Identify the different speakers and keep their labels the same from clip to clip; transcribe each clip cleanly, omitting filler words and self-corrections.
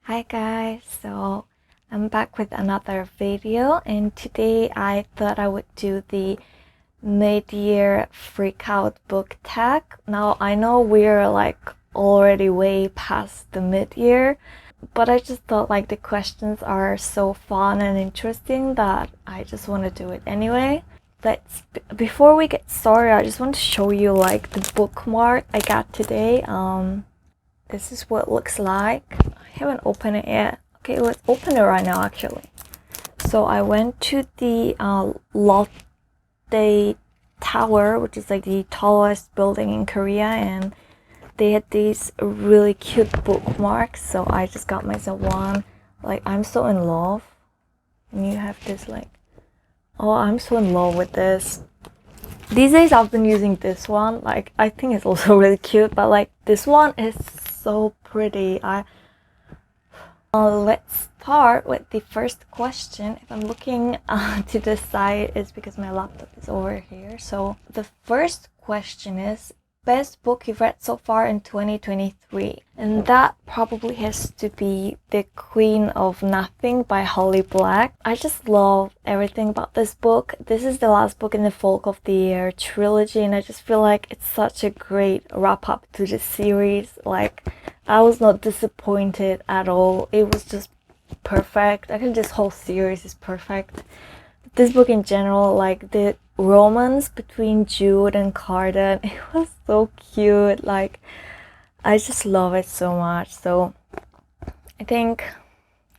Speaker 1: Hi guys, so I'm back with another video, and today I thought I would do the mid-year freak out book tag. Now I know we're like already way past the mid-year, but I just thought like the questions are so fun and interesting that I just want to do it anyway. Before we get started, I just want to show you like the bookmark I got today. This is what it looks like. I haven't opened it yet. Okay, let's open it right now actually. So I went to the Lotte Tower, which is like the tallest building in Korea, and they had these really cute bookmarks, so I just got myself one. Like, I'm so in love. And you have this like, oh, I'm so in love with this. These days I've been using this one. Like, I think it's also really cute, but like this one is so pretty. Let's start with the first question. If I'm looking to the side, it's because my laptop is over here. So the first question is, best book you've read so far in 2023? And that probably has to be The Queen of Nothing by Holly Black. I just love everything about this book. This is the last book in the Folk of the Year trilogy, and I just feel like it's such a great wrap up to the series. Like, I was not disappointed at all. It was just perfect. I think this whole series is perfect. This book in general, like the romance between Jude and Carden, it was so cute. Like, I just love it so much. So I think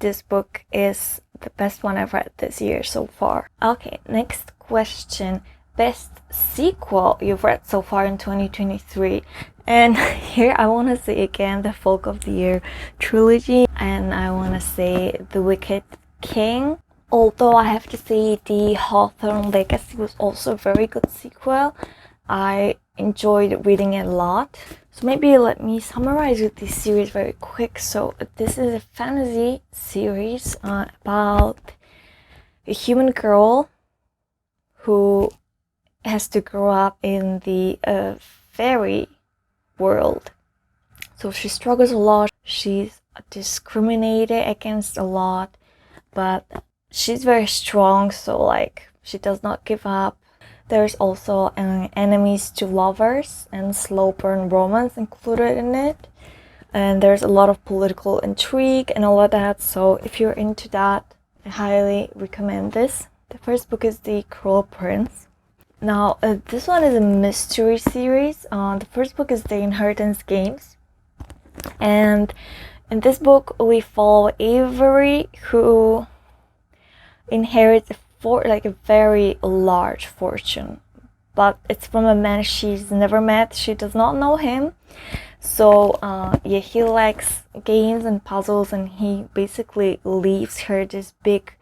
Speaker 1: this book is the best one I've read this year so far. Okay, next question. Best sequel you've read so far in 2023? And here I want to say again the Folk of the Year trilogy, and I want to say The Wicked King. Although I have to say the Hawthorne Legacy was also a very good sequel. I enjoyed reading it a lot. So maybe let me summarize with this series very quick. So this is a fantasy series about a human girl who has to grow up in the fairy world. So she struggles a lot. She's discriminated against a lot, but she's very strong, so like she does not give up. There's also enemies to lovers and slow burn romance included in it, and there's a lot of political intrigue and all of that. So if you're into that, I highly recommend this. The first book is The Cruel Prince. Now this one is a mystery series. The first book is The Inheritance Games, and in this book we follow Avery, who inherits a very large fortune, but it's from a man she's never met. She does not know him. So he likes games and puzzles, and he basically leaves her this big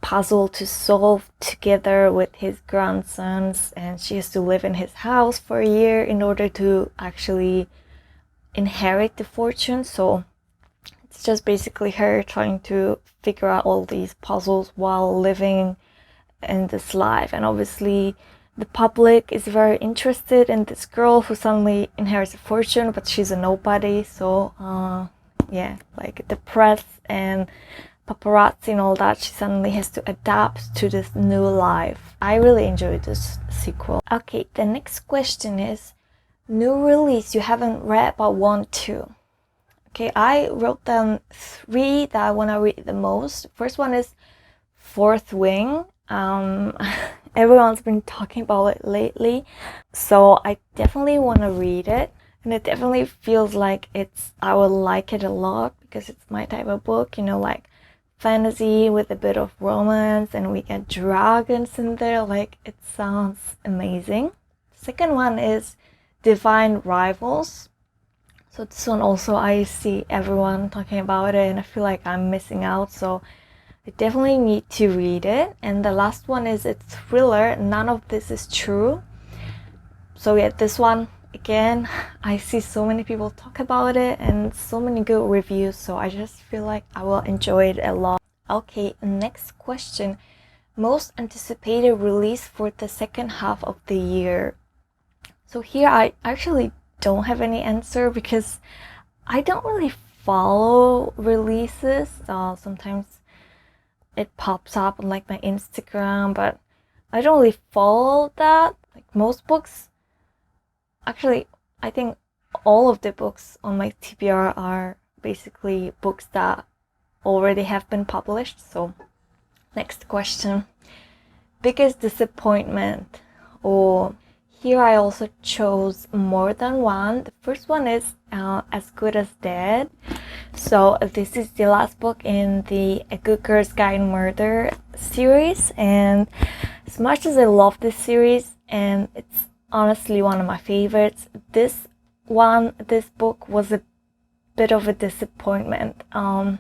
Speaker 1: puzzle to solve together with his grandsons, and she has to live in his house for a year in order to actually inherit the fortune. So it's just basically her trying to figure out all these puzzles while living in this life. And obviously the public is very interested in this girl who suddenly inherits a fortune, but she's a nobody. So yeah, like the press and paparazzi and all that, she suddenly has to adapt to this new life. I really enjoyed this sequel. Okay, the next question is, new release you haven't read but want to. Okay, I wrote down 3 that I want to read the most. First one is Fourth Wing. Everyone's been talking about it lately, so I definitely want to read it, and it definitely feels like I will like it a lot because it's my type of book, you know, like fantasy with a bit of romance, and we get dragons in there. Like, it sounds amazing. Second one is Divine Rivals. So this one also, I see everyone talking about it, and I feel like I'm missing out, so I definitely need to read it. And the last one is a thriller, None of This Is True. So yeah, this one, again, I see so many people talk about it and so many good reviews, so I just feel like I will enjoy it a lot. Okay, next question. Most anticipated release for the second half of the year. So here I actually don't have any answer because I don't really follow releases. Sometimes it pops up on like my Instagram, but I don't really follow that. Like most books, actually, I think all of the books on my TBR are basically books that already have been published. So next question. Biggest disappointment. Or here I also chose more than one. The first one is As Good as Dead. So this is the last book in the A Good Girl's Guide to Murder series, and as much as I love this series and it's honestly one of my favorites, this book was a bit of a disappointment. Now,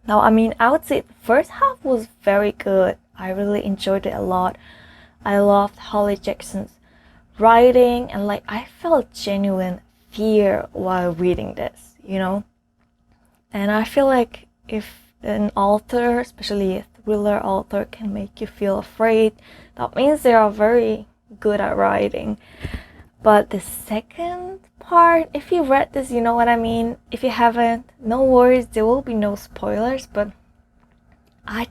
Speaker 1: I mean, I would say the first half was very good. I really enjoyed it a lot. I loved Holly Jackson's writing, and like I felt genuine fear while reading this, you know? And I feel like if an author, especially a thriller author, can make you feel afraid, that means they are very good at writing. But the second part, if you read this, you know what I mean. If you haven't, no worries, there will be no spoilers, but I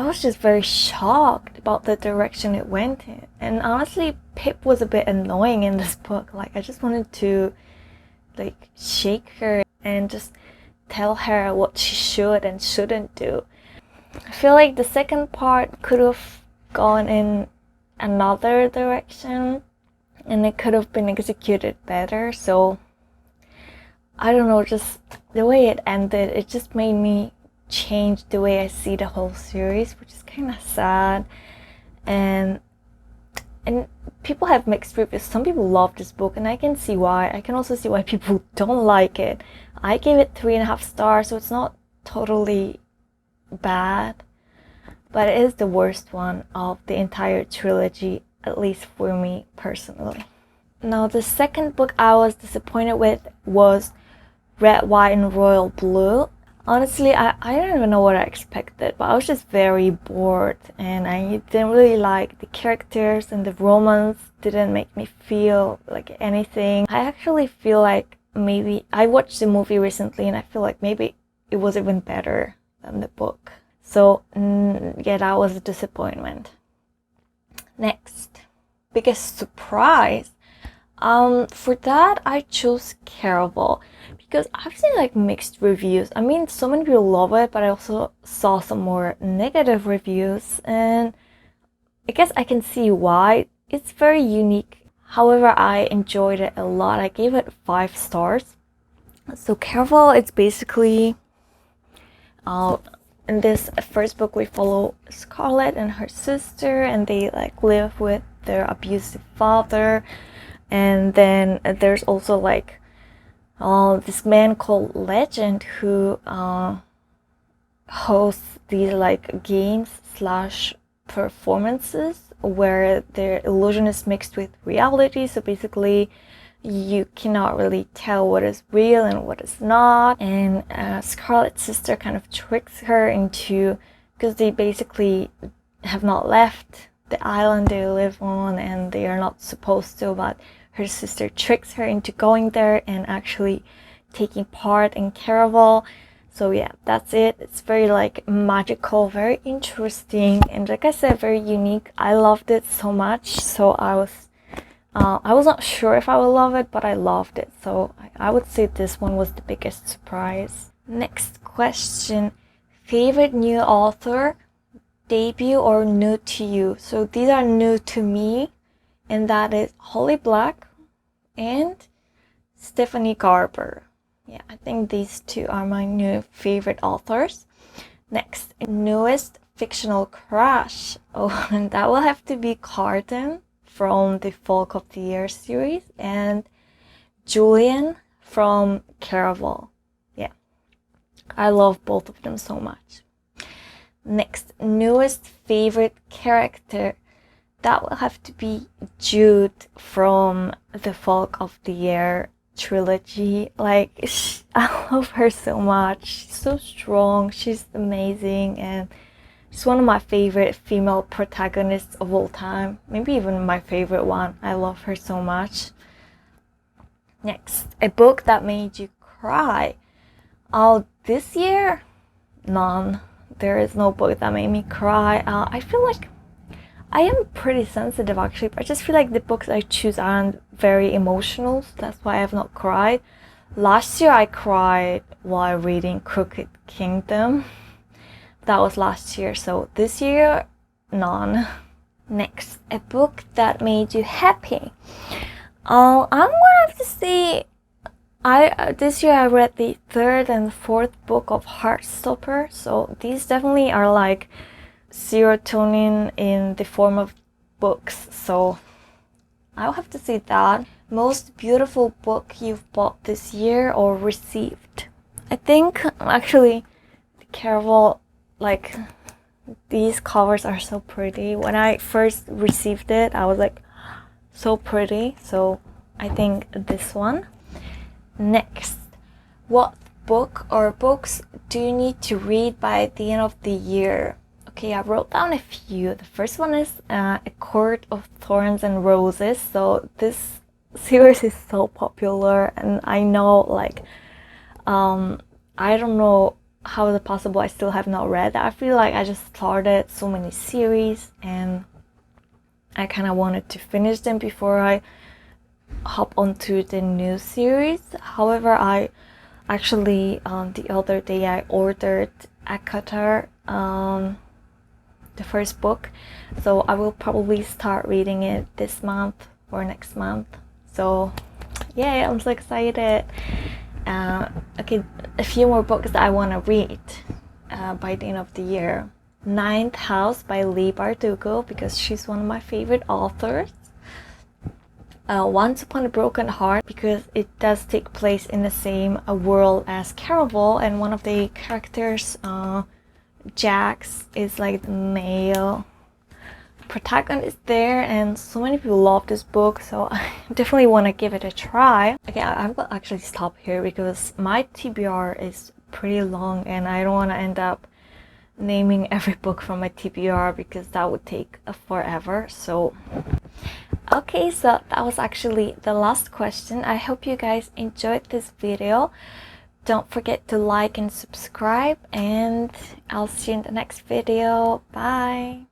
Speaker 1: was just very shocked about the direction it went in. And honestly, Pip was a bit annoying in this book. Like, I just wanted to like shake her and just tell her what she should and shouldn't do. I feel like the second part could have gone in another direction and it could have been executed better. So I don't know, just the way it ended, it just made me change the way I see the whole series, which is kind of sad. And people have mixed reviews. Some people love this book, and I can see why. I can also see why people don't like it. I gave it 3.5 stars, so it's not totally bad, but it is the worst one of the entire trilogy, at least for me personally. Now, the second book I was disappointed with was Red, White, and Royal Blue. Honestly, I don't even know what I expected, but I was just very bored and I didn't really like the characters, and the romance didn't make me feel like anything. I actually feel like maybe I watched the movie recently and I feel like maybe it was even better than the book. So yeah, that was a disappointment. Next, biggest surprise. For that I chose Caraval, because I've seen like mixed reviews. I mean, so many people love it, but I also saw some more negative reviews, and I guess I can see why. It's very unique. However, I enjoyed it a lot. I gave it 5 stars. So Caraval, it's basically in this first book we follow Scarlett and her sister, and they like live with their abusive father. And then there's also like this man called Legend who hosts these like games slash performances where the illusion is mixed with reality. So basically you cannot really tell what is real and what is not. And Scarlett's sister kind of tricks her into, because they basically have not left the island they live on and they are not supposed to, but her sister tricks her into going there and actually taking part in Caraval. So yeah, that's it. It's very like magical, very interesting, and like I said, very unique. I loved it so much. So I was not sure if I would love it, but I loved it. So I would say this one was the biggest surprise. Next question, favorite new author, debut or new to you? So these are new to me, and that is Holly Black and Stephanie Garber. Yeah, I think these two are my new favorite authors. Next, newest fictional crush. Oh, and that will have to be Carden from the Folk of the Year series and Julian from Caraval. Yeah, I love both of them so much. Next, newest favorite character. That will have to be Jude from the Folk of the Year trilogy. Like, I love her so much. She's so strong, she's amazing, and she's one of my favorite female protagonists of all time. Maybe even my favorite one. I love her so much. Next, a book that made you cry. Oh, this year? None. There is no book that made me cry. I feel like I am pretty sensitive actually, but I just feel like the books I choose aren't very emotional, so that's why I have not cried. Last year I cried while reading Crooked Kingdom. That was last year, so this year, none. Next, a book that made you happy. I'm gonna have to say, this year I read the third and fourth book of Heartstopper, so these definitely are like serotonin in the form of books, so I'll have to say that. Most beautiful book you've bought this year or received? I think actually, careful, like these covers are so pretty. When I first received it, I was like, so pretty, so I think this one. Next, what book or books do you need to read by the end of the year? Okay, I wrote down a few. The first one is A Court of Thorns and Roses. So this series is so popular, and I know like I don't know how is it possible I still have not read. I feel like I just started so many series and I kind of wanted to finish them before I hop onto the new series. However, I actually the other day I ordered Akatar, the first book, so I will probably start reading it this month or next month. So yeah, I'm so excited. Okay, a few more books that I want to read by the end of the year. Ninth House by Leigh Bardugo, because she's one of my favorite authors. Once Upon a Broken Heart, because it does take place in the same world as Caraval, and one of the characters, Jax, is like the male protagonist there, and so many people love this book, so I definitely want to give it a try. Okay, I will actually stop here because my TBR is pretty long and I don't want to end up naming every book from my TBR because that would take forever. So okay, so that was actually the last question. I hope you guys enjoyed this video. Don't forget to like and subscribe, and I'll see you in the next video. Bye!